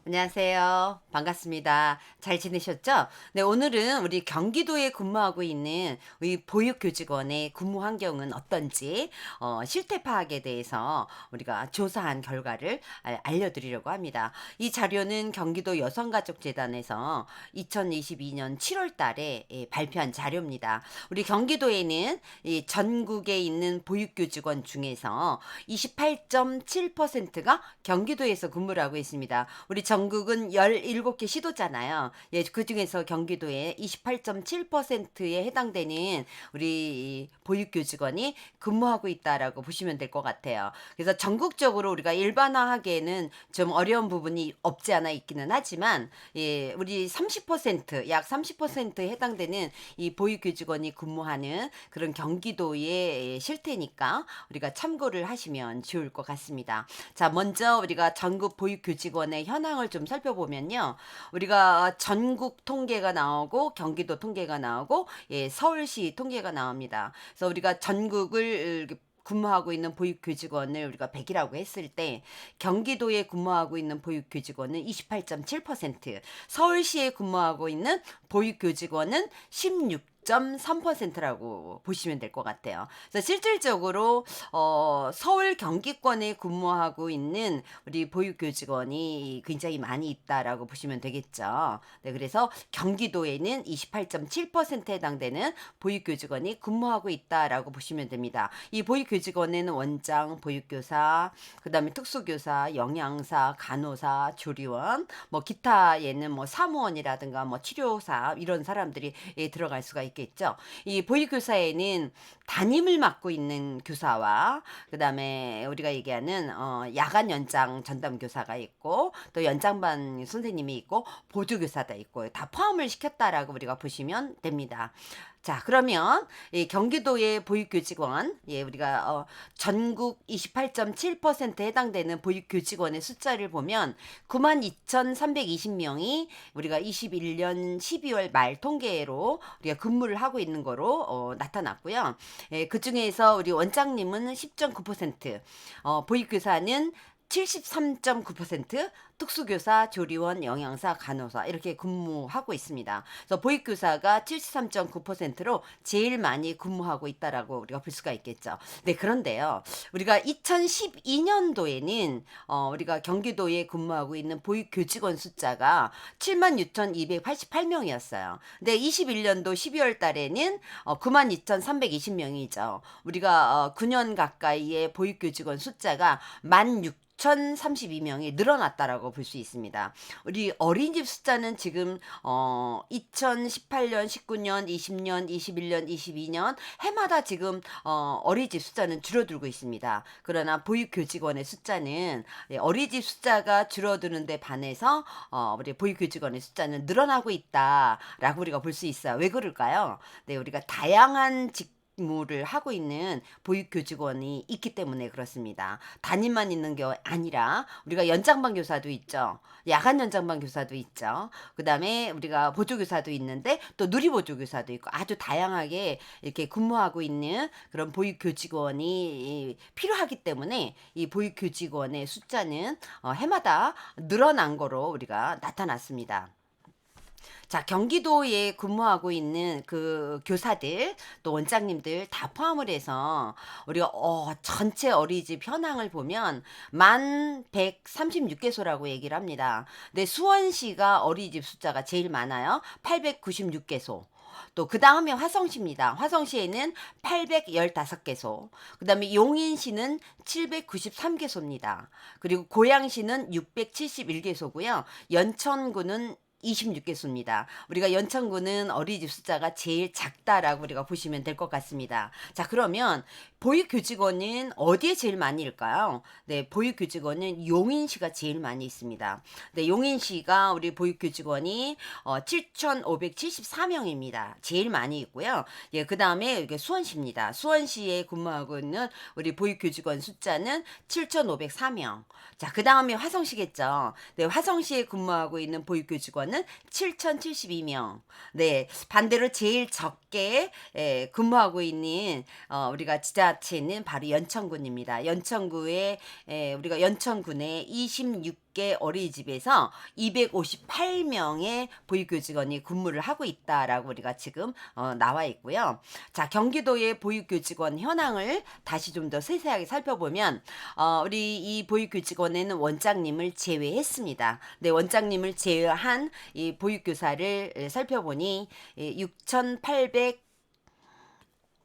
안녕하세요. 반갑습니다. 잘 지내셨죠? 네, 오늘은 우리 경기도에 근무하고 있는 우리 보육교직원의 근무 환경은 어떤지, 실태 파악에 대해서 우리가 조사한 결과를 알려드리려고 합니다. 이 자료는 경기도 여성가족재단에서 2022년 7월 달에 발표한 자료입니다. 우리 경기도에는 이 전국에 있는 보육교직원 중에서 28.7%가 경기도에서 근무를 하고 있습니다. 우리 전국은 17개 시도잖아요. 예, 그중에서 경기도에 28.7%에 해당되는 우리 보육교직원이 근무하고 있다라고 보시면 될 것 같아요. 그래서 전국적으로 우리가 일반화하기에는 좀 어려운 부분이 없지 않아 있기는 하지만, 예, 우리 30%, 약 30%에 해당되는 이 보육교직원이 근무하는 그런 경기도의 실태니까 우리가 참고를 하시면 좋을 것 같습니다. 자, 먼저 우리가 전국 보육교직원의 현황을 좀 살펴보면요. 우리가 전국 통계가 나오고 경기도 통계가 나오고, 예, 서울시 통계가 나옵니다. 그래서 우리가 전국을 근무하고 있는 보육교직원을 우리가 100이라고 했을 때 경기도에 근무하고 있는 보육교직원은 28.7%, 서울시에 근무하고 있는 보육교직원은 16.3%라고 보시면 될 것 같아요. 그래서 실질적으로 서울 경기권에 근무하고 있는 우리 보육교직원이 굉장히 많이 있다라고 보시면 되겠죠. 네, 그래서 경기도에는 28.7%에 해당되는 보육교직원이 근무하고 있다라고 보시면 됩니다. 이 보육교직원에는 원장, 보육교사, 그다음에 특수교사, 영양사, 간호사, 조리원, 뭐 기타에는 뭐 사무원이라든가 뭐 치료사 이런 사람들이 들어갈 수가 있겠죠. 이 보육교사에는 담임을 맡고 있는 교사와 그다음에 우리가 얘기하는 야간 연장 전담 교사가 있고 또 연장반 선생님이 있고 보조 교사도 있고 다 포함을 시켰다라고 우리가 보시면 됩니다. 자, 그러면 이 경기도의 보육교직원, 예, 우리가 전국 28.7%에 해당되는 보육교직원의 숫자를 보면 92,320명이 우리가 21년 12월 말 통계로 우리가 근무를 하고 있는 거로 나타났고요. 예, 그 중에서 우리 원장님은 10.9%, 보육교사는 73.9%, 특수교사, 조리원, 영양사, 간호사 이렇게 근무하고 있습니다. 그래서 보육교사가 73.9%로 제일 많이 근무하고 있다라고 우리가 볼 수가 있겠죠. 네, 그런데요. 우리가 2012년도에는 우리가 경기도에 근무하고 있는 보육교직원 숫자가 76,288명이었어요. 근데 21년도 12월 달에는 92,320명이죠. 우리가 9년 가까이의 보육교직원 숫자가 16,032명이 늘어났다라고 볼 수 있습니다. 우리 어린이집 숫자는 지금 2018년, 19년, 20년, 21년, 22년 해마다 지금 어린이집 숫자는 줄어들고 있습니다. 그러나 보육교직원의 숫자는, 예, 어린이집 숫자가 줄어드는데 반해서 우리 보육교직원의 숫자는 늘어나고 있다라고 우리가 볼 수 있어요. 왜 그럴까요? 네, 우리가 다양한 직무를 하고 있는 보육교직원이 있기 때문에 그렇습니다. 담임만 있는 게 아니라 우리가 연장반 교사도 있죠. 야간 연장반 교사도 있죠. 그다음에 우리가 보조교사도 있는데 또 누리보조교사도 있고 아주 다양하게 이렇게 근무하고 있는 그런 보육교직원이 필요하기 때문에 이 보육교직원의 숫자는 해마다 늘어난 거로 우리가 나타났습니다. 자, 경기도에 근무하고 있는 그 교사들, 또 원장님들 다 포함을 해서 우리가 전체 어린이집 현황을 보면 1,136개소라고 얘기를 합니다. 근데 수원시가 어린이집 숫자가 제일 많아요. 896개소. 또 그 다음에 화성시입니다. 화성시에는 815개소. 그 다음에 용인시는 793개소입니다. 그리고 고양시는 671개소고요. 연천구는 26개소입니다. 우리가 연천구는 어린이집 숫자가 제일 작다라고 우리가 보시면 될 것 같습니다. 자, 그러면 보육교직원은 어디에 제일 많이일까요? 네, 보육교직원은 용인시가 제일 많이 있습니다. 네, 용인시가 우리 보육교직원이 7,574명입니다. 제일 많이 있고요. 예, 그 다음에 이게 수원시입니다. 수원시에 근무하고 있는 우리 보육교직원 숫자는 7,504명. 자, 그 다음에 화성시겠죠. 네, 화성시에 근무하고 있는 보육교직원은 7,072명. 네, 반대로 제일 적게 근무하고 있는 우리가 지자체는 바로 연천군입니다. 연천구에 우리가 연천군에 26 16개 어린이집에서 258명의 보육교직원이 근무를 하고 있다라고 우리가 지금 나와 있고요. 자, 경기도의 보육교직원 현황을 다시 좀 더 세세하게 살펴보면 우리 이 보육교직원에는 원장님을 제외했습니다. 네, 원장님을 제외한 이 보육교사를 살펴보니 6,800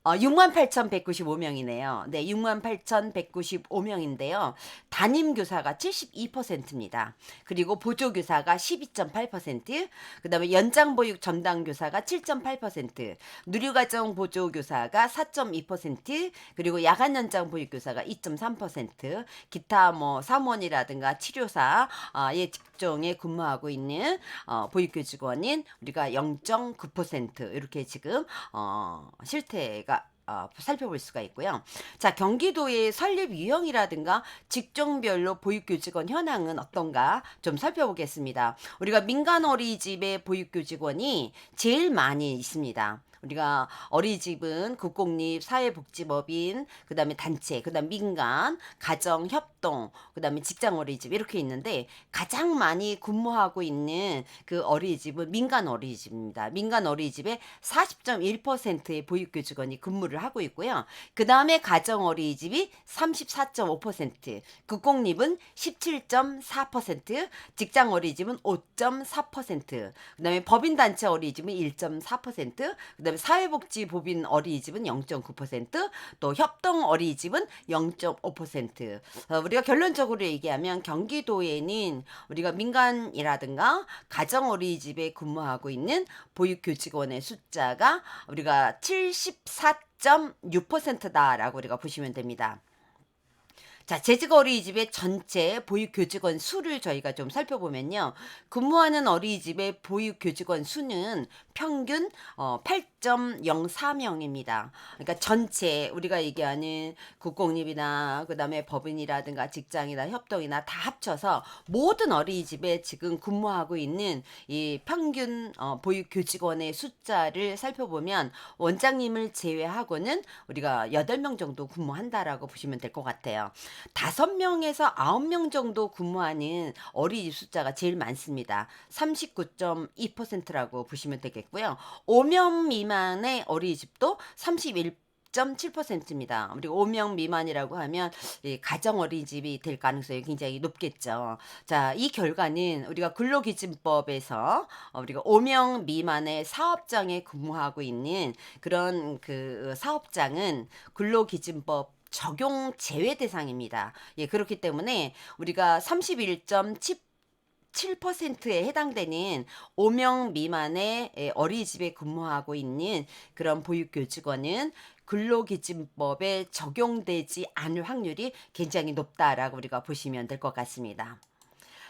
68,195명이네요. 네, 68,195명인데요. 담임 교사가 72%입니다. 그리고 보조 교사가 12.8%, 그다음에 연장 보육 전담 교사가 7.8%, 누리과정 보조 교사가 4.2%, 그리고 야간 연장 보육 교사가 2.3%, 기타 뭐 사무원이라든가 치료사 의 직종에 근무하고 있는 보육교직원인 우리가 0.9% 이렇게 지금 실태가 살펴볼 수가 있고요. 자, 경기도의 설립 유형이라든가 직종별로 보육교직원 현황은 어떤가 좀 살펴보겠습니다. 우리가 민간 어린이집의 보육교직원이 제일 많이 있습니다. 우리가 어린이집은 국공립, 사회복지법인, 그 다음에 단체, 그 다음 민간, 가정협동, 그 다음에 직장 어린이집 이렇게 있는데 가장 많이 근무하고 있는 그 어린이집은 민간 어린이집입니다. 민간 어린이집의 40.1%의 보육교직원이 근무를 하고 있고요. 그 다음에 가정 어린이집이 34.5%, 국공립은 17.4%, 직장 어린이집은 5.4%, 그 다음에 법인단체 어린이집은 1.4%, 그다음에 사회복지법인 어린이집은 0.9%, 또 협동 어린이집은 0.5%. 우리가 결론적으로 얘기하면 경기도에는 우리가 민간이라든가 가정 어린이집에 근무하고 있는 보육교직원의 숫자가 우리가 74.6%다라고 우리가 보시면 됩니다. 자, 재직 어린이집의 전체 보육교직원 수를 저희가 좀 살펴보면요. 근무하는 어린이집의 보육교직원 수는 평균 8.04명입니다. 그러니까 전체 우리가 얘기하는 국공립이나 그다음에 법인이라든가 직장이나 협동이나 다 합쳐서 모든 어린이집에 지금 근무하고 있는 이 평균 보육교직원의 숫자를 살펴보면 원장님을 제외하고는 우리가 8명 정도 근무한다라고 보시면 될 것 같아요. 5명에서 9명 정도 근무하는 어린이집 숫자가 제일 많습니다. 39.2%라고 보시면 되겠고요. 5명 미만의 어린이집도 31.7%입니다. 우리 5명 미만이라고 하면 가정 어린이집이 될 가능성이 굉장히 높겠죠. 자, 이 결과는 우리가 근로기준법에서 우리가 5명 미만의 사업장에 근무하고 있는 그런 그 사업장은 근로기준법 적용 제외 대상입니다. 예, 그렇기 때문에 우리가 31.7%에 해당되는 5명 미만의 어린이집에 근무하고 있는 그런 보육교직원은 근로기준법에 적용되지 않을 확률이 굉장히 높다라고 우리가 보시면 될 것 같습니다.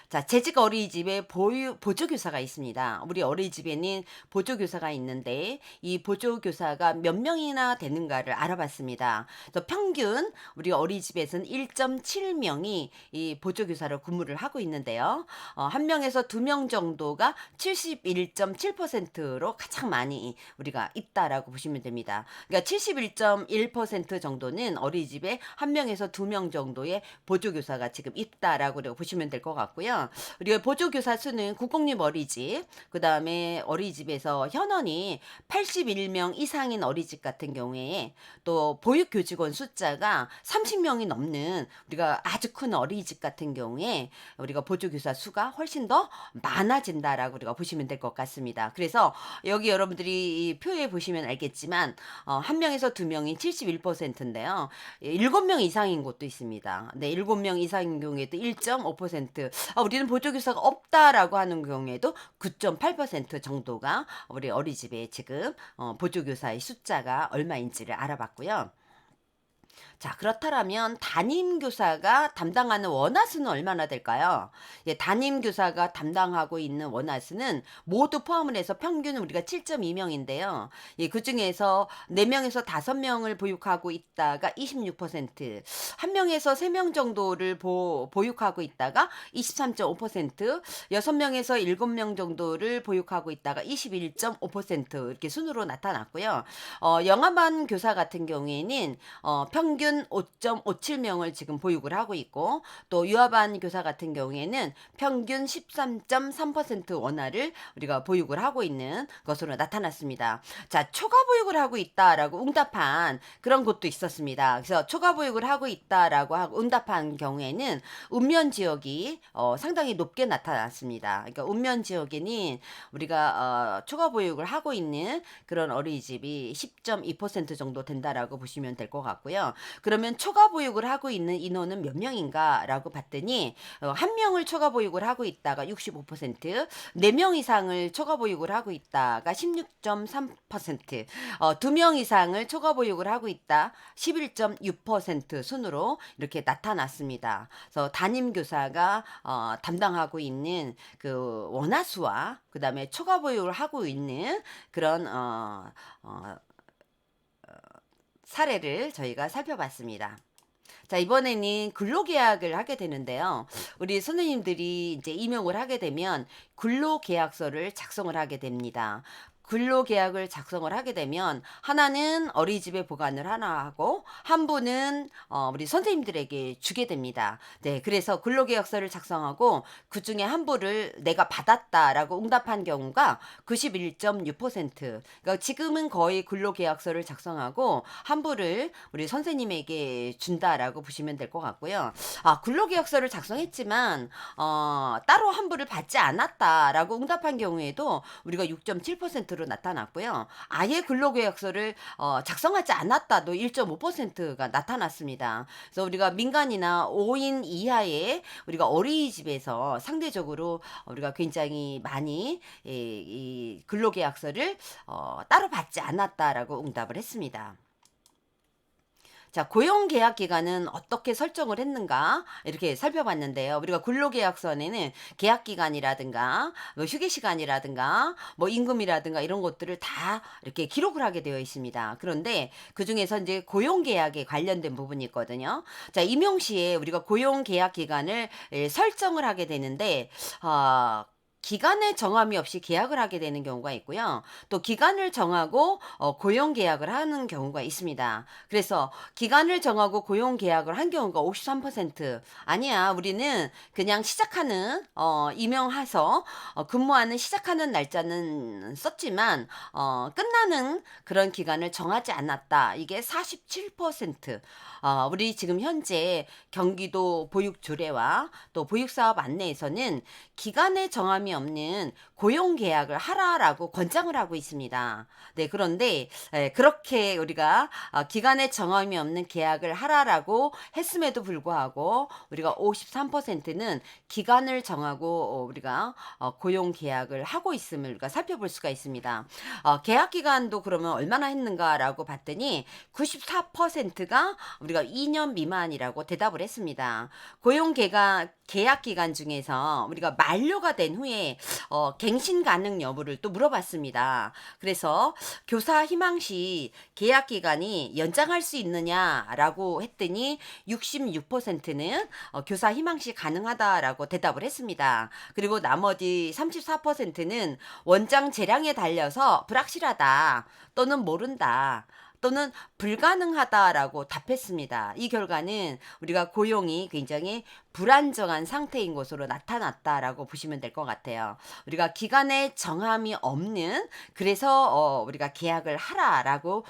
자, 재직 어린이집에 보조교사가 있습니다. 우리 어린이집에는 보조교사가 있는데 이 보조교사가 몇 명이나 되는가를 알아봤습니다. 그래서 평균 우리 어린이집에서는 1.7명이 이 보조교사로 근무를 하고 있는데요. 한 명에서 두 명 정도가 71.7%로 가장 많이 우리가 있다라고 보시면 됩니다. 그러니까 71.1% 정도는 어린이집에 한 명에서 두 명 정도의 보조교사가 지금 있다라고 우리가 보시면 될 것 같고요. 우리가 보조교사 수는 국공립 어린이집, 그 다음에 어린이집에서 현원이 81명 이상인 어린이집 같은 경우에 또 보육교직원 숫자가 30명이 넘는 우리가 아주 큰 어린이집 같은 경우에 우리가 보조교사 수가 훨씬 더 많아진다라고 우리가 보시면 될 것 같습니다. 그래서 여기 여러분들이 이 표에 보시면 알겠지만 한 명에서 두 명이 71%인데요. 7명 이상인 곳도 있습니다. 네, 7명 이상인 경우에도 1.5%, 우리는 보조교사가 없다라고 하는 경우에도 9.8% 정도가 우리 어린이집에 지금 보조교사의 숫자가 얼마인지를 알아봤고요. 자, 그렇다면 담임교사가 담당하는 원화수는 얼마나 될까요? 예, 담임교사가 담당하고 있는 원화수는 모두 포함을 해서 평균 우리가 7.2명인데요. 예, 그 중에서 4명에서 5명을 보육하고 있다가 26%, 1명에서 3명 정도를 보육하고 있다가 23.5%, 6명에서 7명 정도를 보육하고 있다가 21.5% 이렇게 순으로 나타났고요. 영아반 교사 같은 경우에는 평균 평균 5.57명을 지금 보육을 하고 있고, 또 유아반 교사 같은 경우에는 평균 13.3% 원화를 우리가 보육을 하고 있는 것으로 나타났습니다. 자, 초과 보육을 하고 있다라고 응답한 그런 곳도 있었습니다. 그래서 초과 보육을 하고 있다라고 하고 응답한 경우에는 읍면 지역이 상당히 높게 나타났습니다. 그러니까 읍면 지역에는 우리가 초과 보육을 하고 있는 그런 어린이집이 10.2% 정도 된다라고 보시면 될 것 같고요. 그러면 초과 보육을 하고 있는 인원은 몇 명인가라고 봤더니 한 명을 초과 보육을 하고 있다가 65%, 4명 이상을 초과 보육을 하고 있다가 16.3%, 2명 이상을 초과 보육을 하고 있다 11.6% 순으로 이렇게 나타났습니다. 그래서 담임 교사가 담당하고 있는 그 원화수와 그다음에 초과 보육을 하고 있는 그런 사례를 저희가 살펴봤습니다. 자, 이번에는 근로계약을 하게 되는데요. 우리 선생님들이 이제 임용을 하게 되면 근로계약서를 작성을 하게 됩니다. 근로계약을 작성을 하게 되면 하나는 어린이집에 보관을 하나 하고 한 분은 우리 선생님들에게 주게 됩니다. 네, 그래서 근로계약서를 작성하고 그 중에 한 분을 내가 받았다라고 응답한 경우가 91.6%. 그러니까 지금은 거의 근로계약서를 작성하고 한 분을 우리 선생님에게 준다라고 보시면 될 것 같고요. 근로계약서를 작성했지만 따로 한 분을 받지 않았다라고 응답한 경우에도 우리가 6.7%로 나타났고요. 아예 근로계약서를 작성하지 않았다도 1.5%가 나타났습니다. 그래서 우리가 민간이나 5인 이하의 우리가 어린이집에서 상대적으로 우리가 굉장히 많이 이 근로계약서를 따로 받지 않았다라고 응답을 했습니다. 자, 고용계약 기간은 어떻게 설정을 했는가 이렇게 살펴봤는데요. 우리가 근로계약서에는 계약 기간이라든가 뭐 휴게 시간이라든가 뭐 임금이라든가 이런 것들을 다 이렇게 기록을 하게 되어 있습니다. 그런데 그 중에서 이제 고용계약에 관련된 부분이 있거든요. 자, 임용 시에 우리가 고용계약 기간을 설정을 하게 되는데 기간의 정함이 없이 계약을 하게 되는 경우가 있고요. 또 기간을 정하고 고용 계약을 하는 경우가 있습니다. 그래서 기간을 정하고 고용 계약을 한 경우가 53%. 아니야, 우리는 그냥 시작하는 임용해서 근무하는 시작하는 날짜는 썼지만 끝나는 그런 기간을 정하지 않았다. 이게 47%. 우리 지금 현재 경기도 보육조례와 또 보육사업 안내에서는 기간의 정함이 없는 고용계약을 하라라고 권장을 하고 있습니다. 네, 그런데 그렇게 우리가 기간의 정함이 없는 계약을 하라라고 했음에도 불구하고 우리가 53%는 기간을 정하고 우리가 고용계약을 하고 있음을 우리가 살펴볼 수가 있습니다. 계약 기간도 그러면 얼마나 했는가라고 봤더니 94%가 우리가 2년 미만이라고 대답을 했습니다. 계약 기간 중에서 우리가 만료가 된 후에 갱신 가능 여부를 또 물어봤습니다. 그래서 교사 희망시 계약 기간이 연장할 수 있느냐라고 했더니 66%는 교사 희망시 가능하다라고 대답을 했습니다. 그리고 나머지 34%는 원장 재량에 달려서 불확실하다 또는 모른다 또는 불가능하다라고 답했습니다. 이 결과는 우리가 고용이 굉장히 불안정한 상태인 것으로 나타났다라고 보시면 될 것 같아요. 우리가 기간에 정함이 없는 그래서 우리가 계약을 하라라고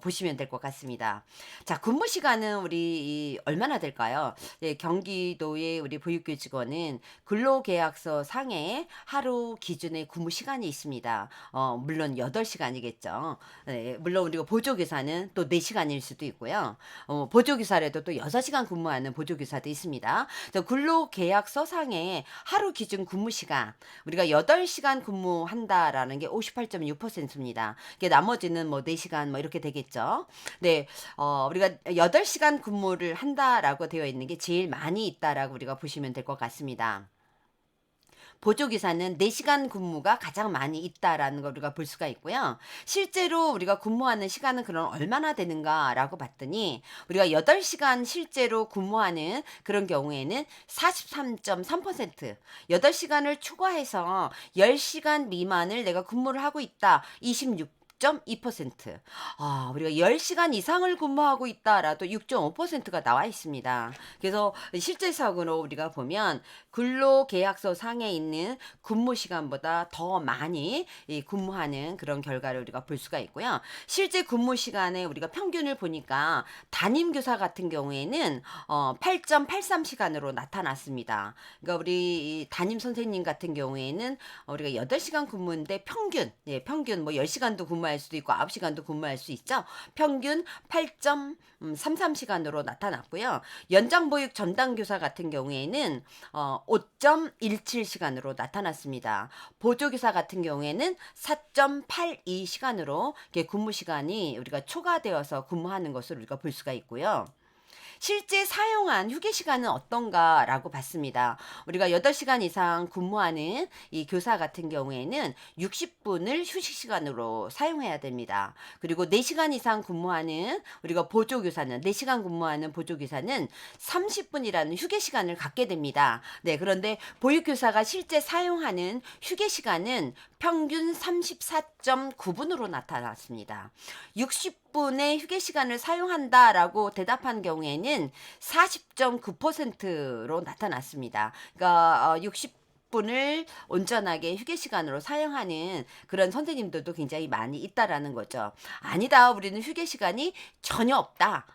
보시면 될 것 같습니다. 자, 근무 시간은 우리 얼마나 될까요? 예, 경기도의 우리 보육교직원은 근로계약서 상에 하루 기준의 근무 시간이 있습니다. 물론 8시간이겠죠. 네, 물론 우리가 보조교사는 또 4시간일 수도 있고요. 보조교사라도 또 6시간 근무하는 보조교사도 있습니다. 근로계약서 상에 하루 기준 근무 시간 우리가 8시간 근무한다라는 게 58.6%입니다. 나머지는 뭐 4시간 뭐 이렇게 되겠죠. 네, 우리가 8시간 근무를 한다라고 되어 있는 게 제일 많이 있다라고 우리가 보시면 될 것 같습니다. 보조기사는 4시간 근무가 가장 많이 있다라는 걸 우리가 볼 수가 있고요. 실제로 우리가 근무하는 시간은 그럼 얼마나 되는가라고 봤더니 우리가 8시간 실제로 근무하는 그런 경우에는 43.3%, 8시간을 초과해서 10시간 미만을 내가 근무를 하고 있다. 26 6.2%. 우리가 10시간 이상을 근무하고 있다라도 6.5%가 나와 있습니다. 그래서 실질적으로 우리가 보면 근로계약서 상에 있는 근무 시간보다 더 많이 이 근무하는 그런 결과를 우리가 볼 수가 있고요. 실제 근무 시간에 우리가 평균을 보니까 담임 교사 같은 경우에는 8.83시간으로 나타났습니다. 그러니까 우리 이 담임 선생님 같은 경우에는 우리가 8시간 근무인데 평균, 평균 뭐 10시간도 근무할 수도 있고 9시간도 근무할 수 있죠. 평균 8.33시간으로 나타났고요. 연장 보육 전담 교사 같은 경우에는 5.17시간으로 나타났습니다. 보조 교사 같은 경우에는 4.82시간으로 근무 시간이 우리가 초과되어서 근무하는 것을 우리가 볼 수가 있고요. 실제 사용한 휴게 시간은 어떤가라고 봤습니다. 우리가 8시간 이상 근무하는 이 교사 같은 경우에는 60분을 휴식 시간으로 사용해야 됩니다. 그리고 4시간 이상 근무하는 우리가 보조교사는 4시간 근무하는 보조교사는 30분이라는 휴게 시간을 갖게 됩니다. 네, 그런데 보육교사가 실제 사용하는 휴게 시간은 평균 34.9분으로 나타났습니다. 60분의 휴게 시간을 사용한다라고 대답한 경우에는 40.9%로 나타났습니다. 그러니까 60분을 온전하게 휴게 시간으로 사용하는 그런 선생님들도 굉장히 많이 있다라는 거죠. 아니다, 우리는 휴게 시간이 전혀 없다.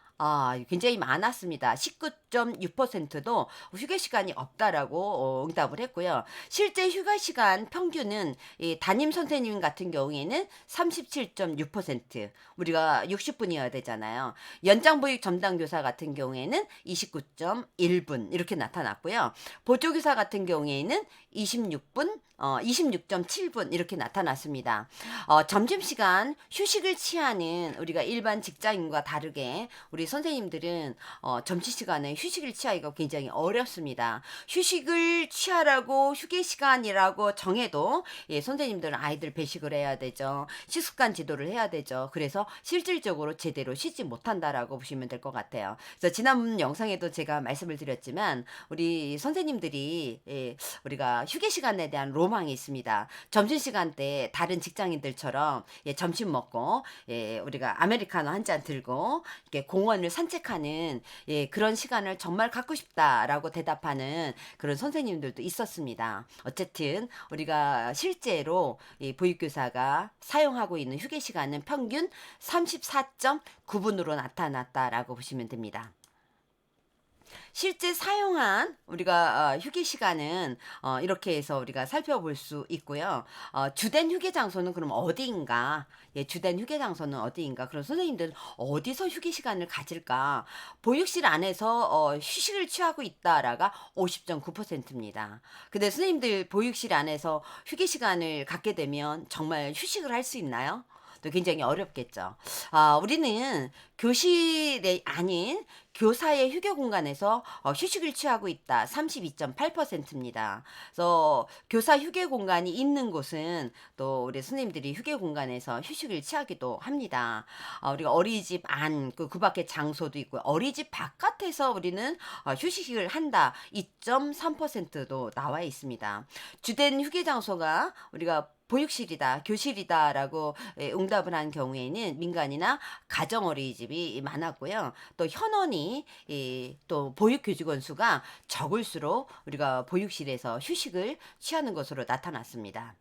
굉장히 많았습니다. 19.6%도 휴게 시간이 없다라고 응답을 했고요. 실제 휴가 시간 평균은 이 담임 선생님 같은 경우에는 37.6%, 우리가 60분이어야 되잖아요. 연장 보육 전담 교사 같은 경우에는 29.1분 이렇게 나타났고요. 보조 교사 같은 경우에는 26.7분 이렇게 나타났습니다. 점심시간 휴식을 취하는 우리가 일반 직장인과 다르게 우리 선생님들은 점심시간에 휴식을 취하기가 굉장히 어렵습니다. 휴식을 취하라고 휴게 시간이라고 정해도 선생님들은 아이들 배식을 해야 되죠. 식습관 지도를 해야 되죠. 그래서 실질적으로 제대로 쉬지 못한다라고 보시면 될 것 같아요. 그래서 지난 영상에도 제가 말씀을 드렸지만 우리 선생님들이 우리가 휴게 시간에 대한 로망이 있습니다. 점심시간 때 다른 직장인들처럼 점심 먹고 우리가 아메리카노 한 잔 들고 이렇게 공원을 산책하는 그런 시간을 정말 갖고 싶다라고 대답하는 그런 선생님들도 있었습니다. 어쨌든 우리가 실제로 보육교사가 사용하고 있는 휴게 시간은 평균 34.9분으로 나타났다라고 보시면 됩니다. 실제 사용한 우리가 휴게 시간은 이렇게 해서 우리가 살펴볼 수 있고요. 주된 휴게 장소는 그럼 어디인가? 주된 휴게 장소는 어디인가? 그럼 선생님들은 어디서 휴게 시간을 가질까? 보육실 안에서 휴식을 취하고 있다라가 50.9%입니다. 근데 선생님들 보육실 안에서 휴게 시간을 갖게 되면 정말 휴식을 할 수 있나요? 또 굉장히 어렵겠죠. 우리는 교실이 아닌 교사의 휴게 공간에서 휴식을 취하고 있다. 32.8%입니다. 그래서 교사 휴게 공간이 있는 곳은 또 우리 선생님들이 휴게 공간에서 휴식을 취하기도 합니다. 우리가 어린이집 안, 그 밖에 장소도 있고 어린이집 바깥에서 우리는 휴식을 한다. 2.3%도 나와 있습니다. 주된 휴게 장소가 우리가 보육실이다, 교실이다라고 응답을 한 경우에는 민간이나 가정 어린이집이 많았고요. 또 현원이 또 보육교직원 수가 적을수록 우리가 보육실에서 휴식을 취하는 것으로 나타났습니다.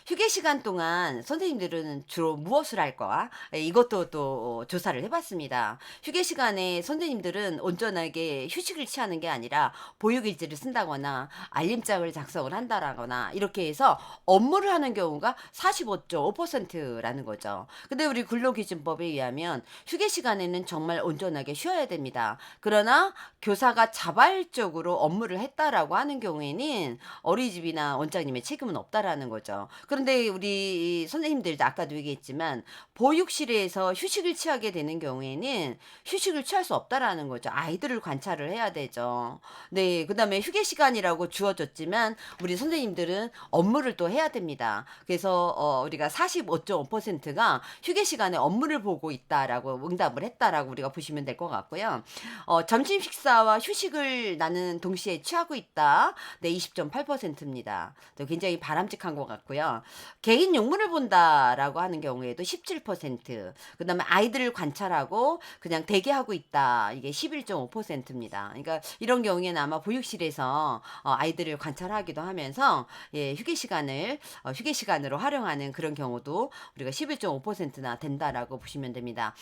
휴게 시간 동안 선생님들은 주로 무엇을 할까? 이것도 또 조사를 해봤습니다. 휴게 시간에 선생님들은 온전하게 휴식을 취하는 게 아니라 보육일지를 쓴다거나 알림장을 작성을 한다거나 이렇게 해서 업무를 하는 경우가 45.5%라는 거죠. 근데 우리 근로기준법에 의하면 휴게 시간에는 정말 온전하게 쉬어야 됩니다. 그러나 교사가 자발적으로 업무를 했다라고 하는 경우에는 어린이집이나 원장님의 책임은 없다라는 거죠. 그런데 우리 선생님들도 아까도 얘기했지만 보육실에서 휴식을 취하게 되는 경우에는 휴식을 취할 수 없다라는 거죠. 아이들을 관찰을 해야 되죠. 네, 그다음에 휴게 시간이라고 주어졌지만 우리 선생님들은 업무를 또 해야 됩니다. 그래서 우리가 45.5%가 휴게 시간에 업무를 보고 있다라고 응답을 했다라고 우리가 보시면 될 것 같고요. 점심 식사와 휴식을 나는 동시에 취하고 있다. 네, 20.8%입니다. 굉장히 바람직한 것 같고요. 개인 용문을 본다라고 하는 경우에도 17%, 그다음에 아이들을 관찰하고 그냥 대기하고 있다. 이게 11.5%입니다. 그러니까 이런 경우에는 아마 보육실에서 아이들을 관찰하기도 하면서 예, 휴게 시간으로 활용하는 그런 경우도 우리가 11.5%나 된다라고 보시면 됩니다.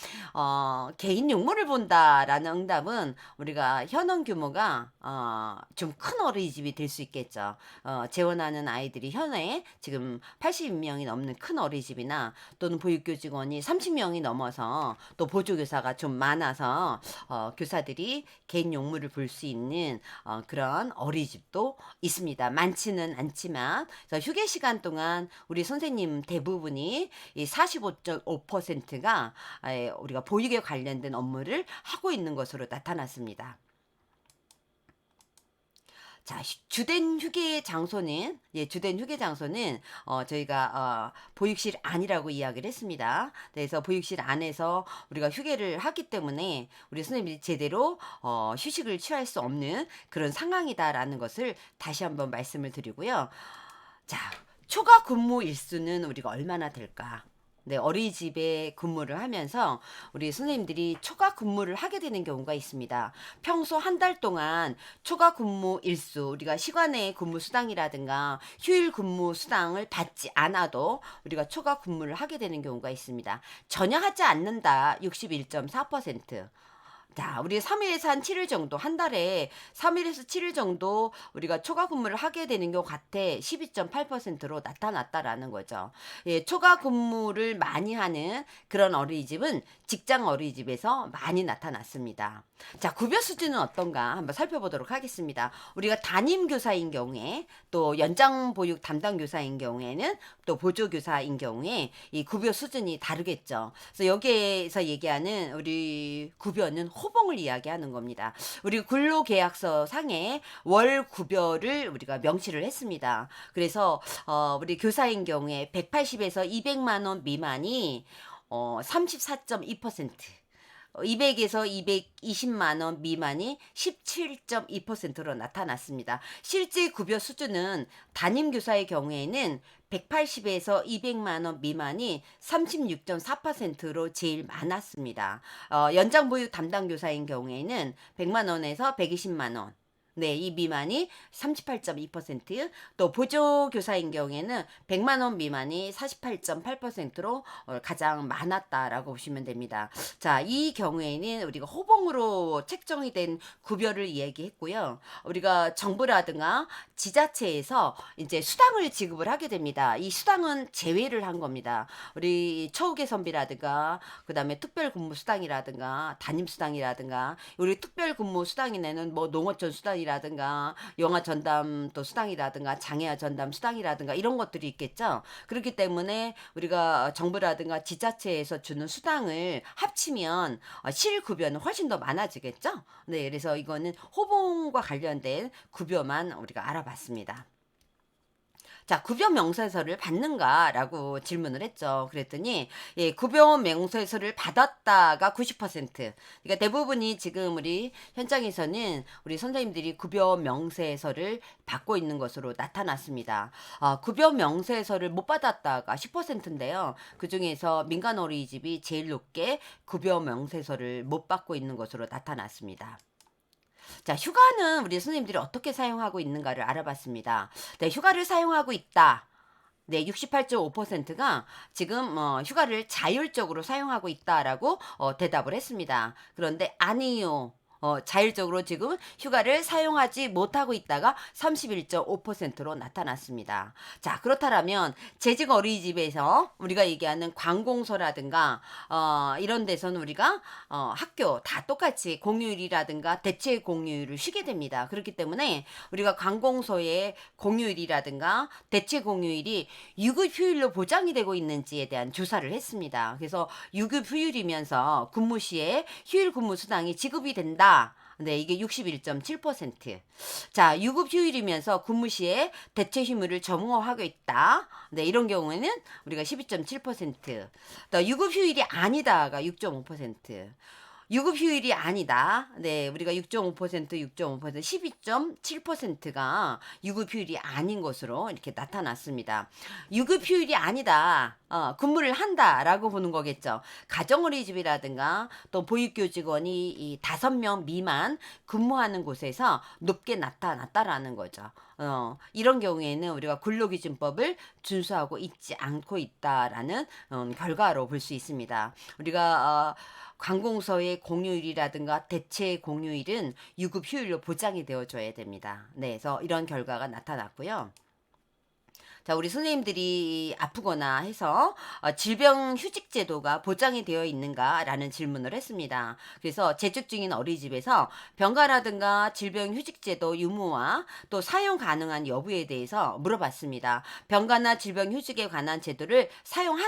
개인 용문을 본다라는 응답은 우리가 현원 규모가 좀 큰 어린이집이 될 수 있겠죠. 재원하는 아이들이 현에 지금 80명이 넘는 큰 어린이집이나 또는 보육교직원이 30명이 넘어서 또 보조교사가 좀 많아서 교사들이 개인 용무를 볼 수 있는 그런 어린이집도 있습니다. 많지는 않지만 그래서 휴게 시간 동안 우리 선생님 대부분이 이 45.5%가 우리가 보육에 관련된 업무를 하고 있는 것으로 나타났습니다. 자, 주된 휴게 장소는 저희가 보육실 안이라고 이야기를 했습니다. 그래서 보육실 안에서 우리가 휴게를 하기 때문에 우리 선생님이 제대로 휴식을 취할 수 없는 그런 상황이다라는 것을 다시 한번 말씀을 드리고요. 자, 초과 근무 일수는 우리가 얼마나 될까? 네, 어린이집에 근무를 하면서 우리 선생님들이 초과 근무를 하게 되는 경우가 있습니다. 평소 한 달 동안 초과 근무 일수, 우리가 시간외 근무 수당이라든가 휴일 근무 수당을 받지 않아도 우리가 초과 근무를 하게 되는 경우가 있습니다. 전혀 하지 않는다, 61.4%. 자, 우리 3일에서 한 7일 정도, 한 달에 3일에서 7일 정도 우리가 초과 근무를 하게 되는 경우 같아 12.8%로 나타났다라는 거죠. 예, 초과 근무를 많이 하는 그런 어린이집은 직장 어린이집에서 많이 나타났습니다. 자, 급여 수준은 어떤가 한번 살펴보도록 하겠습니다. 우리가 담임 교사인 경우에 또 연장 보육 담당 교사인 경우에는 또 보조 교사인 경우에 이 급여 수준이 다르겠죠. 그래서 여기에서 얘기하는 우리 급여는 호봉을 이야기하는 겁니다. 우리 근로계약서 상에 월 급여를 우리가 명시를 했습니다. 그래서 우리 교사인 경우에 180에서 200만 원 미만이 34.2%, 200에서 220만 원 미만이 17.2%로 나타났습니다. 실제 급여 수준은 담임교사의 경우에는 180에서 200만 원 미만이 36.4%로 제일 많았습니다. 연장보육 담당교사인 경우에는 100만 원에서 120만 원, 네, 이 미만이 38.2%, 또 보조교사인 경우에는 100만 원 미만이 48.8%로 가장 많았다라고 보시면 됩니다. 자, 이 경우에는 우리가 호봉으로 책정이 된 급여를 이야기했고요. 우리가 정부라든가 지자체에서 이제 수당을 지급을 하게 됩니다. 이 수당은 제외를 한 겁니다. 우리 처우개선비라든가 그다음에 특별근무 수당이라든가 담임 수당이라든가 우리 특별근무 수당이 내는 뭐 농어촌 수당이라든가 영아 전담 또 수당이라든가 장애아 전담 수당이라든가 이런 것들이 있겠죠. 그렇기 때문에 우리가 정부라든가 지자체에서 주는 수당을 합치면 실급여는 훨씬 더 많아지겠죠. 네, 그래서 이거는 호봉과 관련된 급여만 우리가 알아봤습니다. 자, 급여 명세서를 받는가라고 질문을 했죠. 그랬더니 예, 급여 명세서를 받았다가 90%. 그러니까 대부분이 지금 우리 현장에서는 우리 선생님들이 급여 명세서를 받고 있는 것으로 나타났습니다. 급여 명세서를 못 받았다가 10%인데요. 그중에서 민간 어린이집이 제일 높게 급여 명세서를 못 받고 있는 것으로 나타났습니다. 자, 휴가는 우리 선생님들이 어떻게 사용하고 있는가를 알아봤습니다. 네, 휴가를 사용하고 있다. 네, 68.5%가 지금 휴가를 자율적으로 사용하고 있다라고 대답을 했습니다. 그런데 아니요. 자율적으로 지금 휴가를 사용하지 못하고 있다가 31.5%로 나타났습니다. 자, 그렇다면 재직 어린이집에서 우리가 얘기하는 관공서라든가 이런 데서는 우리가 학교 다 똑같이 공휴일이라든가 대체 공휴일을 쉬게 됩니다. 그렇기 때문에 우리가 관공서의 공휴일이라든가 대체 공휴일이 유급 휴일로 보장이 되고 있는지에 대한 조사를 했습니다. 그래서 유급 휴일이면서 근무 시에 휴일 근무 수당이 지급이 된다. 네, 이게 61.7%. 자, 유급 휴일이면서 근무 시에 대체 휴무를 점호하고 있다. 네, 이런 경우에는 우리가 12.7%. 또 유급 휴일이 아니다가 6.5%. 유급 휴일이 아니다. 네, 우리가 6.5%, 6.5%, 12.7%가 유급 휴일이 아닌 것으로 이렇게 나타났습니다. 유급 휴일이 아니다. 근무를 한다라고 보는 거겠죠. 가정어린이집이라든가 또 보육교직원이 이 5명 미만 근무하는 곳에서 높게 나타났다라는 거죠. 이런 경우에는 우리가 근로기준법을 준수하고 있지 않고 있다라는 결과로 볼 수 있습니다. 우리가 관공서의 공휴일이라든가 대체 공휴일은 유급 휴일로 보장이 되어줘야 됩니다. 네, 그래서 이런 결과가 나타났고요. 자, 우리 선생님들이 아프거나 해서 질병휴직 제도가 보장이 되어 있는가라는 질문을 했습니다. 그래서 재직 중인 어린이집에서 병가라든가 질병휴직 제도 유무와 또 사용 가능한 여부에 대해서 물어봤습니다. 병가나 질병휴직에 관한 제도를 사용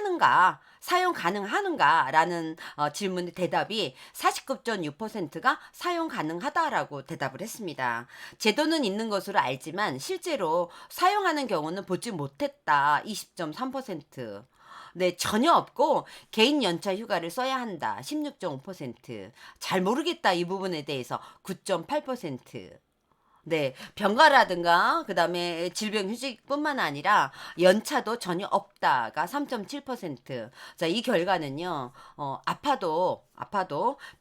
가능한가라는 질문의 대답이 49.6%가 사용 가능하다라고 대답을 했습니다. 제도는 있는 것으로 알지만 실제로 사용하는 경우는 보지 못했다. 20.3%. 네, 전혀 없고 개인 연차 휴가를 써야 한다. 16.5%. 잘 모르겠다. 이 부분에 대해서 9.8%. 네, 병가라든가 그다음에 질병휴직뿐만 아니라 연차도 전혀 없다가 3.7%. 자, 이 결과는요. 아파도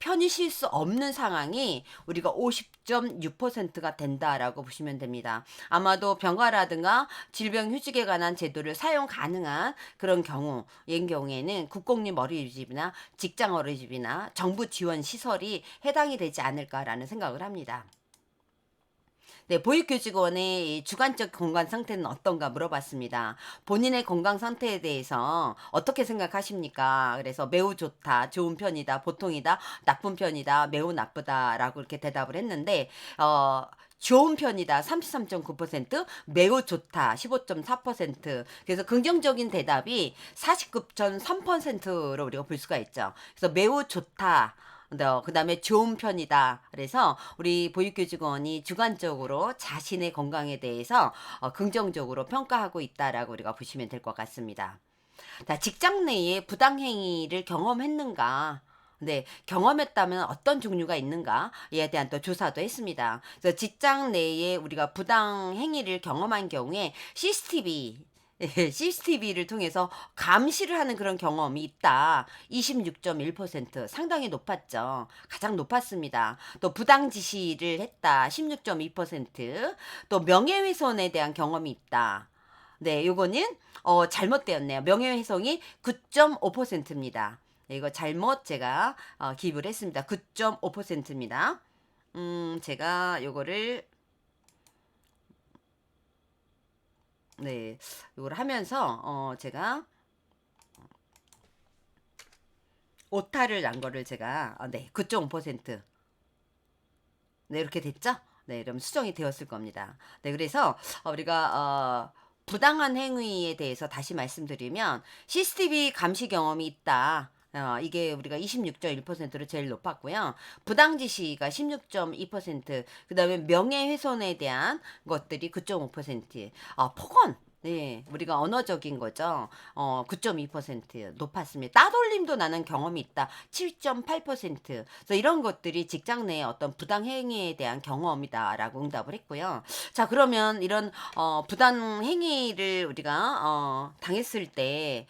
편히 쉴 수 없는 상황이 우리가 50.6%가 된다라고 보시면 됩니다. 아마도 병가라든가 질병휴직에 관한 제도를 사용 가능한 그런 경우에는 국공립 어린이집이나 직장 어린이집이나 정부 지원 시설이 해당이 되지 않을까라는 생각을 합니다. 네, 보육교직원의 이 주관적 건강 상태는 어떤가 물어봤습니다. 본인의 건강 상태에 대해서 어떻게 생각하십니까? 그래서 매우 좋다, 좋은 편이다, 보통이다, 나쁜 편이다, 매우 나쁘다라고 이렇게 대답을 했는데, 좋은 편이다 33.9%, 매우 좋다 15.4%. 그래서 긍정적인 대답이 49.3%로 우리가 볼 수가 있죠. 그래서 매우 좋다, 그다음에 좋은 편이다. 그래서 우리 보육교직원이 주관적으로 자신의 건강에 대해서 긍정적으로 평가하고 있다라고 우리가 보시면 될 것 같습니다. 자, 직장 내에 부당행위를 경험했는가? 네, 경험했다면 어떤 종류가 있는가에 대한 또 조사도 했습니다. 그래서 직장 내에 우리가 부당 행위를 경험한 경우에 CCTV를 통해서 감시를 하는 그런 경험이 있다. 26.1%. 상당히 높았죠. 가장 높았습니다. 또 부당 지시를 했다. 16.2%. 또 명예훼손에 대한 경험이 있다. 네, 요거는 잘못되었네요. 명예훼손이 9.5%입니다. 이거 잘못 제가 기입을 했습니다. 9.5%입니다. 제가 요거를 네, 요걸 하면서 제가 오타를 난 거를 제가 네, 9.5%. 네, 이렇게 됐죠? 네, 그럼 수정이 되었을 겁니다. 네, 그래서 우리가 부당한 행위에 대해서 다시 말씀드리면 CCTV 감시 경험이 있다. 이게 우리가 26.1%로 제일 높았고요. 부당 지시가 16.2%, 그다음에 명예훼손에 대한 것들이 9.5%, 폭언. 네, 우리가 언어적인 거죠. 9.2% 높았습니다. 따돌림도 나는 경험이 있다. 7.8%. 그래서 이런 것들이 직장 내에 어떤 부당 행위에 대한 경험이다라고 응답을 했고요. 자, 그러면 이런 부당 행위를 우리가 당했을 때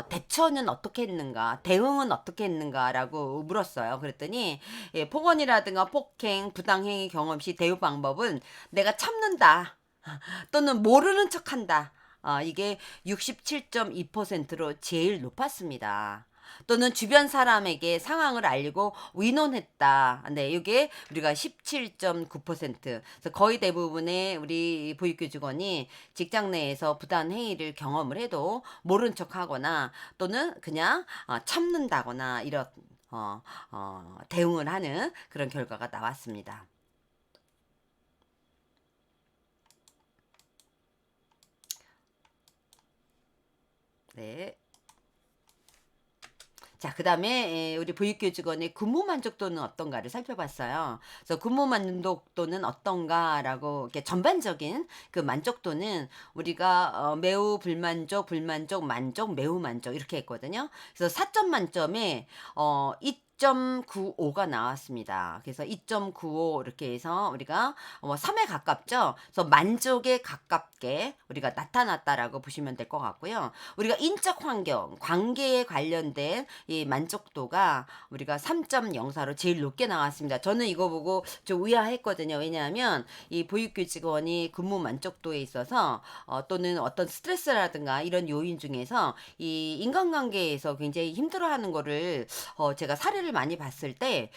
대처는 어떻게 했는가, 대응은 어떻게 했는가라고 물었어요. 그랬더니 폭언이라든가 폭행, 부당 행위 경험 시 대응 방법은 내가 참는다. 또는 모르는 척한다. 이게 67.2%로 제일 높았습니다. 또는 주변 사람에게 상황을 알리고 의논했다. 네, 이게 우리가 17.9%. 그래서 거의 대부분의 우리 보육교직원이 직장 내에서 부당 행위를 경험을 해도 모른 척하거나 또는 그냥 참는다거나 이런 대응을 하는 그런 결과가 나왔습니다. 네. 자, 그다음에 우리 보육교직원의 근무 만족도는 어떤가를 살펴봤어요. 그래서 근무 만족도는 어떤가라고 이렇게 전반적인 그 만족도는 우리가 매우 불만족, 불만족, 만족, 매우 만족 이렇게 했거든요. 그래서 4점 만점에 2.95가 나왔습니다. 그래서 2.95 이렇게 해서 우리가 3에 가깝죠. 그래서 만족에 가깝게 우리가 나타났다라고 보시면 될 것 같고요. 우리가 인적 환경, 관계에 관련된 이 만족도가 우리가 3.04로 제일 높게 나왔습니다. 저는 이거 보고 좀 의아했거든요. 왜냐하면 이 보육교직원이 근무 만족도에 있어서 또는 어떤 스트레스라든가 이런 요인 중에서 이 인간관계에서 굉장히 힘들어하는 거를 제가 사례를 많이 봤을 때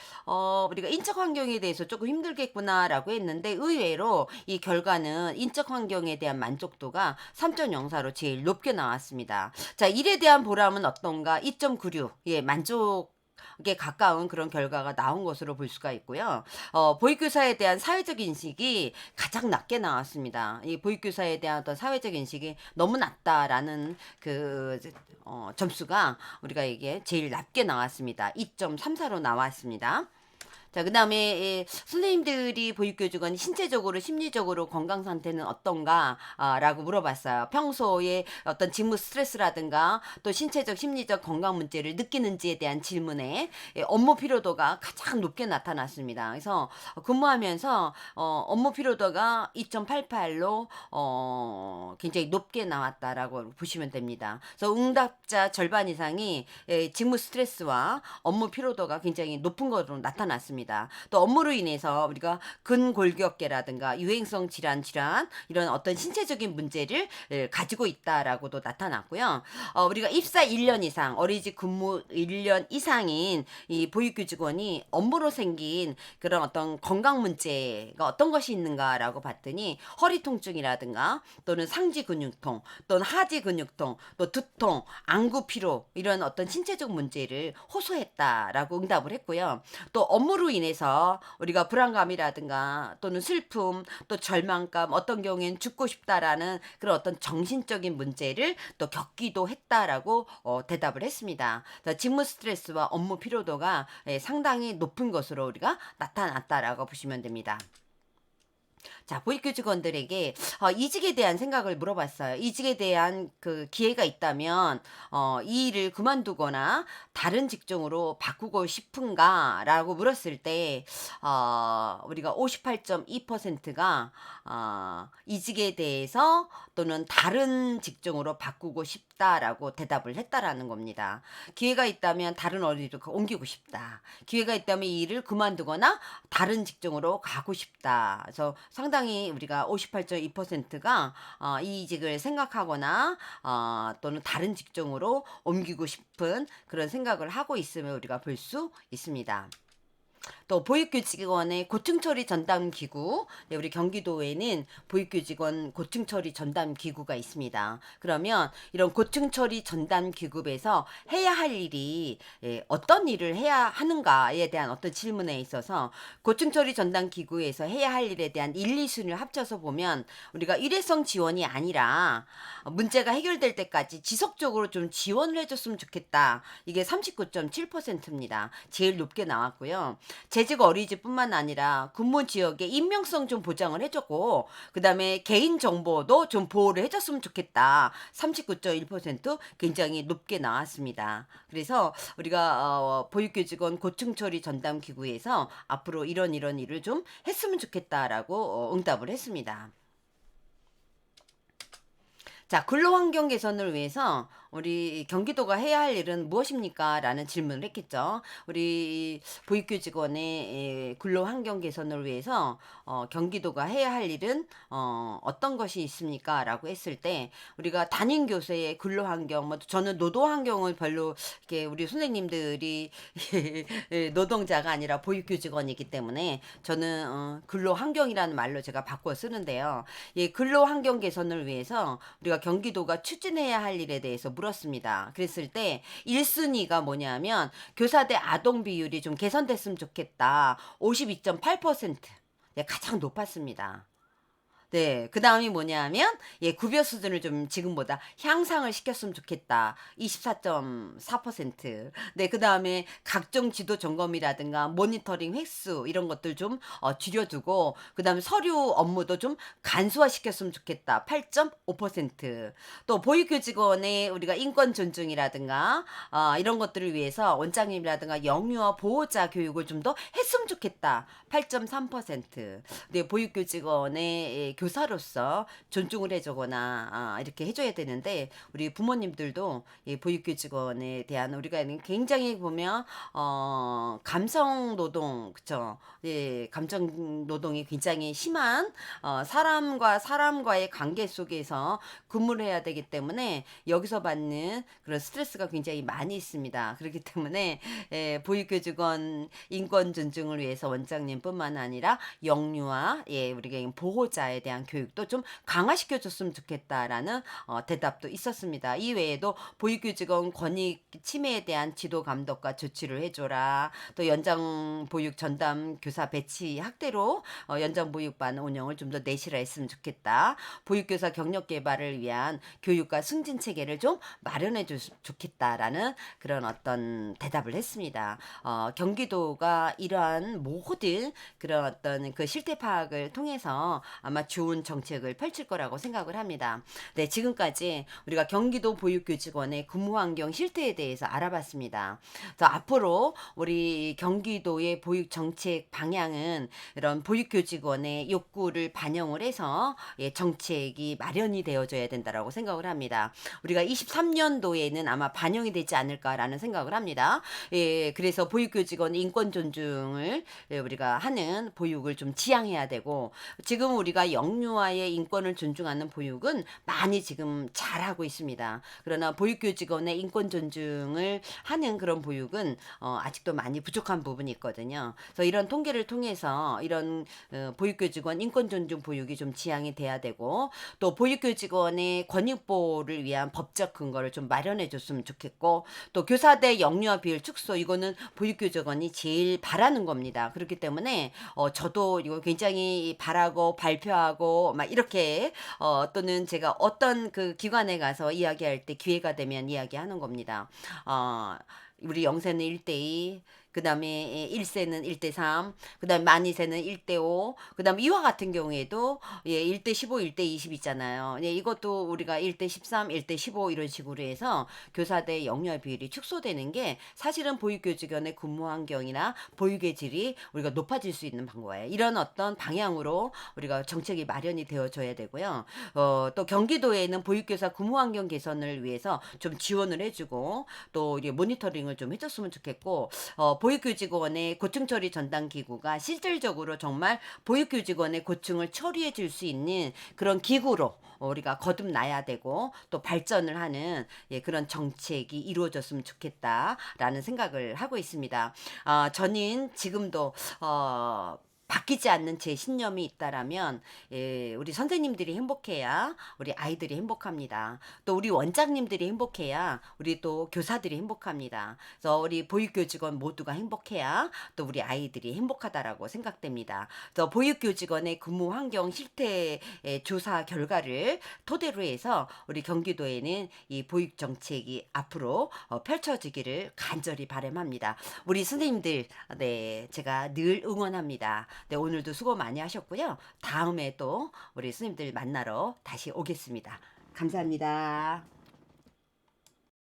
우리가 인적 환경에 대해서 조금 힘들겠구나라고 했는데 의외로 이 결과는 인적 환경에 대한 만족도가 3.04로 제일 높게 나왔습니다. 자, 일에 대한 보람은 어떤가? 2.96. 예, 만족에 가까운 그런 결과가 나온 것으로 볼 수가 있고요. 보육교사에 대한 사회적 인식이 가장 낮게 나왔습니다. 이 보육교사에 대한 어떤 사회적 인식이 너무 낮다라는 그 점수가 우리가 이게 제일 낮게 나왔습니다. 2.34로 나왔습니다. 자, 그다음에 선생님들이 보육교직원이 신체적으로 심리적으로 건강 상태는 어떤가 라고 물어봤어요. 평소에 어떤 직무 스트레스라든가 또 신체적 심리적 건강 문제를 느끼는지에 대한 질문에 업무 피로도가 가장 높게 나타났습니다. 그래서 근무하면서 업무 피로도가 2.88로 굉장히 높게 나왔다라고 보시면 됩니다. 그래서 응답자 절반 이상이 직무 스트레스와 업무 피로도가 굉장히 높은 것으로 나타났습니다. 또 업무로 인해서 우리가 근골격계라든가 유행성 질환 이런 어떤 신체적인 문제를 가지고 있다라고도 나타났고요. 우리가 입사 1년 이상 어린이집 근무 1년 이상인 이 보육교직원이 업무로 생긴 그런 어떤 건강 문제가 어떤 것이 있는가라고 봤더니 허리 통증이라든가 또는 상지 근육통 또는 하지 근육통 또 두통 안구 피로 이런 어떤 신체적 문제를 호소했다라고 응답을 했고요. 또 업무로 인해서 우리가 불안감이라든가 또는 슬픔 또 절망감 어떤 경우에는 죽고 싶다라는 그런 어떤 정신적인 문제를 또 겪기도 했다라고 대답을 했습니다. 직무 스트레스와 업무 피로도가 상당히 높은 것으로 우리가 나타났다라고 보시면 됩니다. 자, 보육교직원들에게 이직에 대한 생각을 물어봤어요. 이직에 대한 그 기회가 있다면 이 일을 그만두거나 다른 직종으로 바꾸고 싶은가라고 물었을 때 우리가 58.2%가 이직에 대해서 또는 다른 직종으로 바꾸고 싶다라고 대답을 했다라는 겁니다. 기회가 있다면 다른 어린이로 옮기고 싶다. 기회가 있다면 이 일을 그만두거나 다른 직종으로 가고 싶다. 그래서 상당히 우리가 58.2%가 이직을 생각하거나 또는 다른 직종으로 옮기고 싶은 그런 생각을 하고 있음을 우리가 볼 수 있습니다. 또 보육교직원의 고충처리 전담 기구, 네, 우리 경기도에는 보육교직원 고충처리 전담 기구가 있습니다. 그러면 이런 고충처리 전담 기구에서 해야 할 일이 어떤 일을 해야 하는가에 대한 어떤 질문에 있어서 고충처리 전담 기구에서 해야 할 일에 대한 1, 2순위를 합쳐서 보면 우리가 일회성 지원이 아니라 문제가 해결될 때까지 지속적으로 좀 지원을 해줬으면 좋겠다. 이게 39.7%입니다. 제일 높게 나왔고요. 재직 어린이집뿐만 아니라 근무 지역의 익명성 좀 보장을 해줬고 그다음에 개인 정보도 좀 보호를 해줬으면 좋겠다. 39.1% 굉장히 높게 나왔습니다. 그래서 우리가 보육교직원 고충처리 전담 기구에서 앞으로 이런 일을 좀 했으면 좋겠다라고 응답을 했습니다. 자, 근로환경 개선을 위해서 우리 경기도가 해야 할 일은 무엇입니까? 라는 질문을 했겠죠. 우리 보육교직원의 근로환경 개선을 위해서 경기도가 해야 할 일은 어떤 것이 있습니까? 라고 했을 때 우리가 담임교사의 근로환경, 뭐 저는 노동환경을 별로 이렇게 우리 선생님들이 노동자가 아니라 보육교직원이기 때문에 저는 근로환경이라는 말로 제가 바꿔 쓰는데요. 예, 근로환경 개선을 위해서 우리가 경기도가 추진해야 할 일에 대해서 물었습니다. 그랬을 때 1순위가 뭐냐면 교사 대 아동 비율이 좀 개선됐으면 좋겠다. 52.8%. 네, 가장 높았습니다. 네. 그다음이 뭐냐면 예 급여 수준을 좀 지금보다 향상을 시켰으면 좋겠다. 24.4%. 네 그다음에 각종 지도 점검이라든가 모니터링 횟수 이런 것들 좀 줄여 두고 그다음에 서류 업무도 좀 간소화시켰으면 좋겠다. 8.5%. 또 보육교직원의 우리가 인권 존중이라든가 이런 것들을 위해서 원장님이라든가 영유아 보호자 교육을 좀 더 했으면 좋겠다. 8.3%. 네 보육교직원의 예 교사로서 존중을 해 주거나 이렇게 해 줘야 되는데 우리 부모님들도 이 보육교직원에 대한 우리가 굉장히 보면 감성 노동 그쵸. 예 감정 노동이 굉장히 심한 사람과 사람과의 관계 속에서 근무를 해야 되기 때문에 여기서 받는 그런 스트레스가 굉장히 많이 있습니다. 그렇기 때문에 예 보육교직원 인권 존중을 위해서 원장님뿐만 아니라 영유아 예 우리가 보호자에 대한 교육도 좀 강화시켜 줬으면 좋겠다라는 대답도 있었습니다. 이외에도 보육교직원 권익 침해에 대한 지도 감독과 조치를 해 줘라. 또 연장 보육 전담 교사 배치 확대로 연장 보육반 운영을 좀 더 내실화 했으면 좋겠다. 보육교사 경력 개발을 위한 교육과 승진 체계를 좀 마련해 줬으면 좋겠다라는 그런 어떤 대답을 했습니다. 경기도가 이러한 모든 그런 어떤 그 실태 파악을 통해서 아마 좋은 정책을 펼칠 거라고 생각을 합니다. 네, 지금까지 우리가 경기도 보육교직원의 근무 환경 실태에 대해서 알아봤습니다. 그래서 앞으로 우리 경기도의 보육 정책 방향은 이런 보육교직원의 욕구를 반영을 해서 예, 정책이 마련이 되어져야 된다라고 생각을 합니다. 우리가 23년도에는 아마 반영이 되지 않을까라는 생각을 합니다. 예, 그래서 보육교직원 인권 존중을 예, 우리가 하는 보육을 좀 지향해야 되고 지금 우리가 영유아의 인권을 존중하는 보육은 많이 지금 잘하고 있습니다. 그러나 보육교직원의 인권 존중을 하는 그런 보육은 아직도 많이 부족한 부분이 있거든요. 그래서 이런 통계를 통해서 이런 보육교직원 인권 존중 보육이 좀 지향이 돼야 되고 또 보육교직원의 권익보호를 위한 법적 근거를 좀 마련해 줬으면 좋겠고 또 교사 대 영유아 비율 축소 이거는 보육교직원이 제일 바라는 겁니다. 그렇기 때문에 저도 이거 굉장히 바라고 발표하고 막 이렇게 또는 제가 어떤 그 기관에 가서 이야기할 때 기회가 되면 이야기하는 겁니다. 어 우리 영세는 1:2 그다음에 1세는 1:3 그다음에 만이세는 1:5 그다음에 이와 같은 경우에도 예 1:15 1:20 있잖아요. 예 이것도 우리가 1:13 1:15 이런 식으로 해서 교사 대 영유아 비율이 축소되는 게 사실은 보육교직원의 근무 환경이나 보육의 질이 우리가 높아질 수 있는 방법이에요. 이런 어떤 방향으로 우리가 정책이 마련이 되어져야 되고요. 또 경기도에는 보육교사 근무 환경 개선을 위해서 좀 지원을 해 주고 또 이게 모니터링을 좀 해 줬으면 좋겠고 보육교직원의 고충 처리 전담 기구가 실질적으로 정말 보육교직원의 고충을 처리해 줄 수 있는 그런 기구로 우리가 거듭나야 되고 또 발전을 하는 예 그런 정책이 이루어졌으면 좋겠다라는 생각을 하고 있습니다. 저는 지금도 바뀌지 않는 제 신념이 있다라면 예 우리 선생님들이 행복해야 우리 아이들이 행복합니다. 또 우리 원장님들이 행복해야 우리 또 교사들이 행복합니다. 그래서 우리 보육교직원 모두가 행복해야 또 우리 아이들이 행복하다라고 생각됩니다. 그래서 보육교직원의 근무 환경 실태 조사 결과를 토대로 해서 우리 경기도에는 이 보육 정책이 앞으로 펼쳐지기를 간절히 바람합니다. 우리 선생님들 네 제가 늘 응원합니다. 네, 오늘도 수고 많이 하셨고요. 다음에 또 우리 스님들 만나러 다시 오겠습니다. 감사합니다.